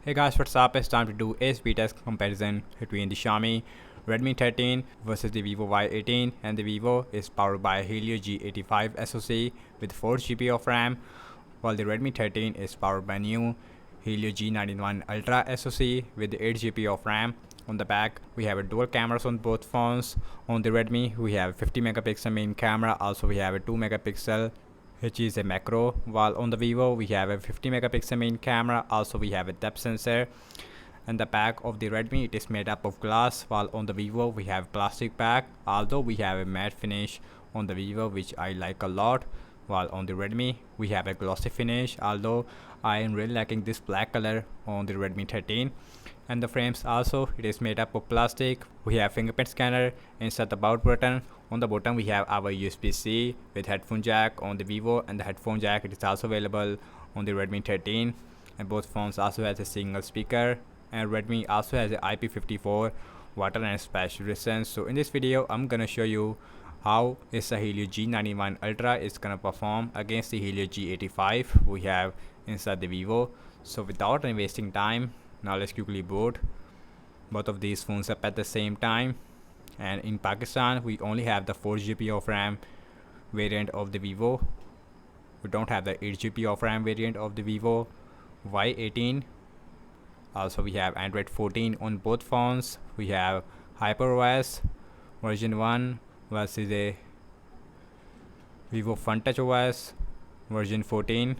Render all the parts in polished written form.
Hey guys, what's up? It's time to do a speed test comparison between the Xiaomi Redmi 13 versus the Vivo Y18, and the Vivo is powered by a Helio G85 SoC with 4 GB of RAM, while the Redmi 13 is powered by new Helio G91 Ultra SoC with 8 GB of RAM. On the back, we have a dual cameras on both phones. On the Redmi, we have 50 megapixel main camera, also we have a 2 megapixel which is a macro, while on the Vivo we have a 50 megapixel main camera, also we have a depth sensor. And the back of the Redmi, it is made up of glass, while on the Vivo we have plastic back, although we have a matte finish on the Vivo which I like a lot, while on the Redmi we have a glossy finish, although I am really liking this black color on the Redmi 13. And the frames also, it is made up of plastic. We have fingerprint scanner inside the about button. On the bottom we have our USB-C with headphone jack on the Vivo, and the headphone jack, it is also available on the Redmi 13. And both phones also has a single speaker, and Redmi also has a IP54 water and splash resistance. So in this video I'm gonna show you how is the Helio G91 Ultra is gonna perform against the Helio G85 we have inside the Vivo. So without any wasting time, now let's quickly boot both of these phones up at the same time. And in Pakistan we only have the 4 GB of RAM variant of the Vivo. We don't have the 8 GB of RAM variant of the Vivo Y18. Also we have Android 14 on both phones. We have HyperOS version 1 versus a Vivo FunTouch OS version 14.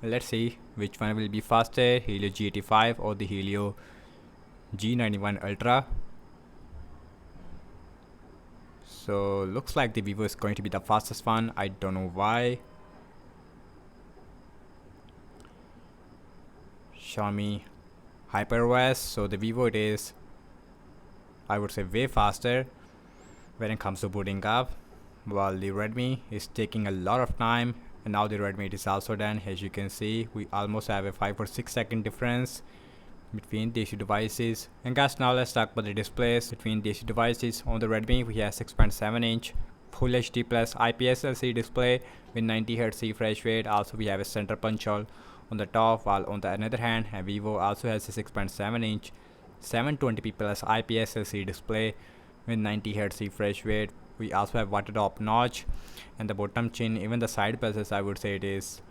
Let's see which one will be faster, Helio G85 or the Helio G91 Ultra. So looks like the Vivo is going to be the fastest one. I don't know why. Xiaomi HyperOS, so the Vivo, it is, I would say, way faster when it comes to booting up, while the Redmi is taking a lot of time. And now the Redmi, it is also done. As you can see, we almost have a 5 or 6 second difference between these two devices. And guys, now let's talk about the displays between these two devices. On the Redmi we have 6.7-inch Full HD plus IPS LCD display with 90Hz refresh rate. Also we have a center punch hole on the top, while on the other hand Vivo also has a 6.7-inch 720p plus IPS LCD display with 90Hz refresh rate. We also have water drop notch, and the bottom chin, even the side bezels, I would say it is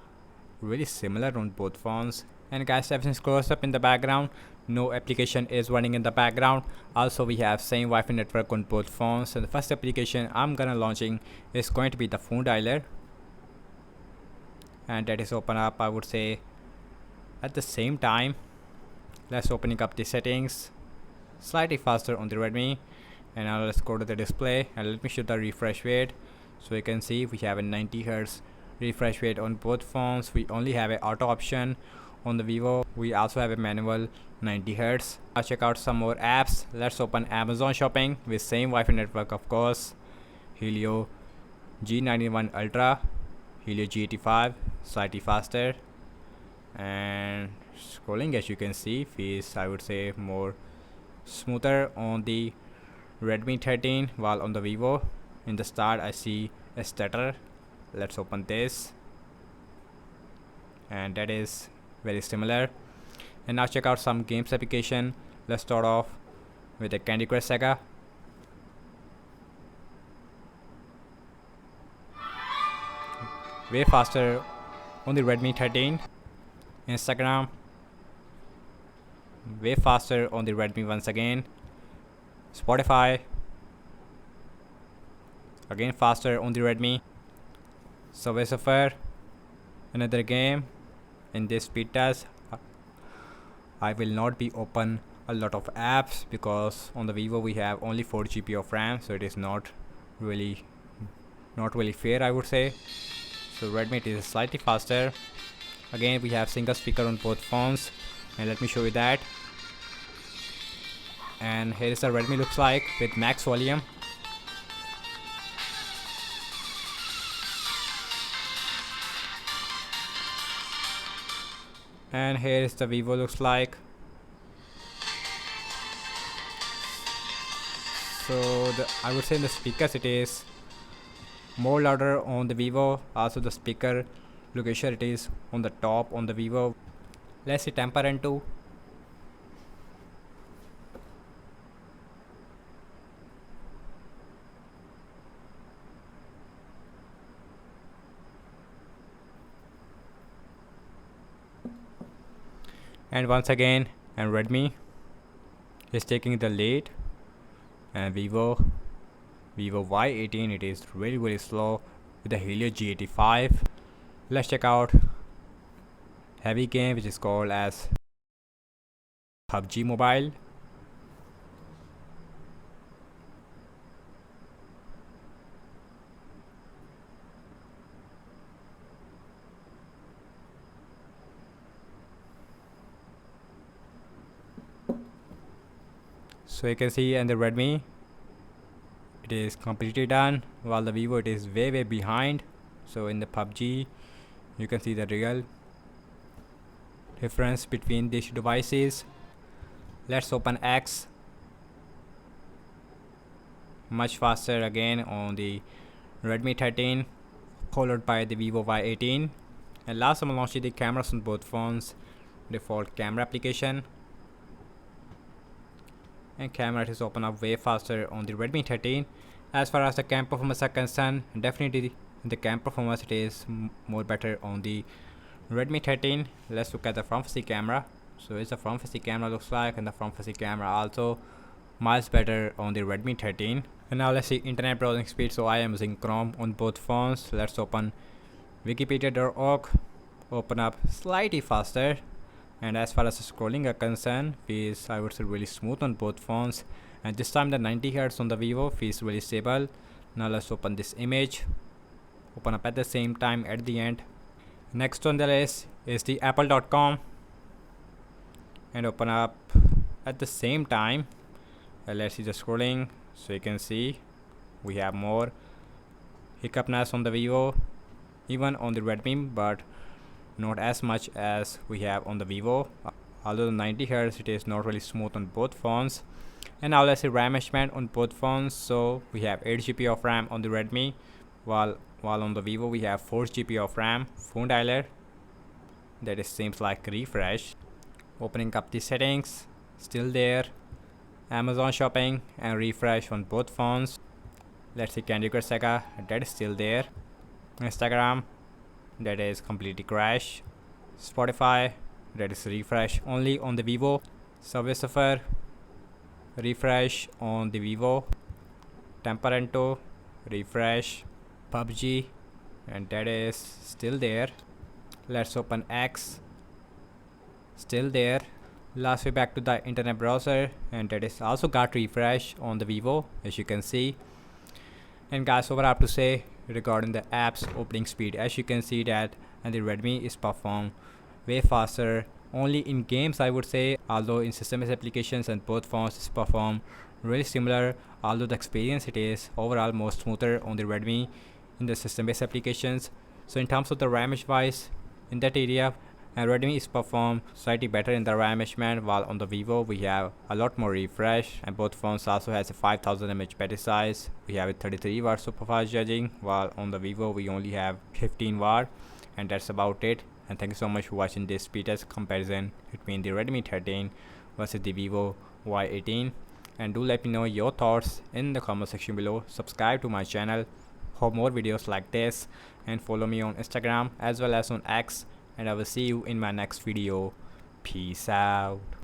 really similar on both phones. And guys, everything's close up in the background, no application is running in the background. Also we have same Wi-Fi network on both phones. And the first application I'm gonna launching is going to be the phone dialer, and that is open up, I would say, at the same time. Let's opening up the settings slightly faster on the Redmi. And now let's go to the display and let me show the refresh rate. So you can see we have a 90Hz refresh rate on both phones. We only have an auto option on the Vivo. We also have a manual 90Hz. Now check out some more apps. Let's open Amazon Shopping with same Wi-Fi network, of course. Helio G91 Ultra, Helio G85, slightly faster. And scrolling, as you can see, feels, I would say, more smoother on the Redmi 13, while on the Vivo in the start I see a stutter. Let's open this, and that is very similar. And now check out some games application. Let's start off with the Candy Crush Saga. Way faster on the Redmi 13. Instagram, way faster on the Redmi once again. Spotify, again faster on the Redmi. Subway Surfer, another game. In this speed test I will not be open a lot of apps because on the Vivo we have only 4 GB of RAM, so it is not really fair, I would say. So Redmi, it is slightly faster. Again we have single speaker on both phones, and let me show you that. And here is the Redmi looks like with max volume. And here is the Vivo looks like. So I would say in the speakers it is more louder on the Vivo. Also the speaker location, it is on the top on the Vivo. Let's see temperament too. And once again, and Redmi is taking the lead, and Vivo Y18, it is really slow with the Helio G85. Let's check out heavy game which is called as PUBG Mobile. So you can see, and the Redmi, it is completely done, while the Vivo, it is way behind. So in the PUBG, you can see the real difference between these devices. Let's open X. Much faster again on the Redmi 13, followed by the Vivo Y18. And last I'm launching the cameras on both phones. Default camera application, and camera is open up way faster on the Redmi 13. As far as the cam performance are concerned, definitely the cam performance, it is more better on the Redmi 13. Let's look at the front facing camera. So it's the front facing camera looks like, and the front facing camera also miles better on the Redmi 13. And now let's see internet browsing speed. So I am using Chrome on both phones. Let's open wikipedia.org. Open up slightly faster, and as far as the scrolling are concerned, feels, I would say, really smooth on both phones. And this time the 90Hz on the Vivo feels really stable. Now let's open this image, open up at the same time at the end. Next on the list is the apple.com, and open up at the same time. Let's see the scrolling. So you can see we have more hiccupness on the Vivo, even on the Redmi, but not as much as we have on the Vivo. Although the 90Hz, it is not really smooth on both phones. And now let's see RAM management on both phones. So we have 8 GB of RAM on the Redmi, while on the Vivo we have 4 GB of RAM. Phone dialer, that is seems like refresh. Opening up the settings, still there. Amazon shopping and refresh on both phones. Let's see Candy Crush Saga, that is still there. Instagram, that is completely crash. Spotify, that is refresh only on the Vivo. Subway Surfer, refresh on the Vivo. Temperanto, refresh. PUBG, and that is still there. Let's open X, still there. Last way back to the internet browser, and that is also got refresh on the Vivo, as you can see. And guys, what I have to say regarding the apps opening speed, as you can see that, and the Redmi is perform way faster only in games, I would say, although in system based applications and both phones is perform really similar, although the experience, it is overall more smoother on the Redmi in the system based applications. So in terms of the RAM wise, in that area, and Redmi is perform slightly better in the RAM management, while on the Vivo we have a lot more refresh, and both phones also has a 5000 mAh battery size. We have a 33 watt super fast charging, while on the Vivo we only have 15 watt, and that's about it. And thank you so much for watching this speed test comparison between the Redmi 13 versus the Vivo Y18. And do let me know your thoughts in the comment section below. Subscribe to my channel for more videos like this, and follow me on Instagram as well as on X, and I will see you in my next video. Peace out.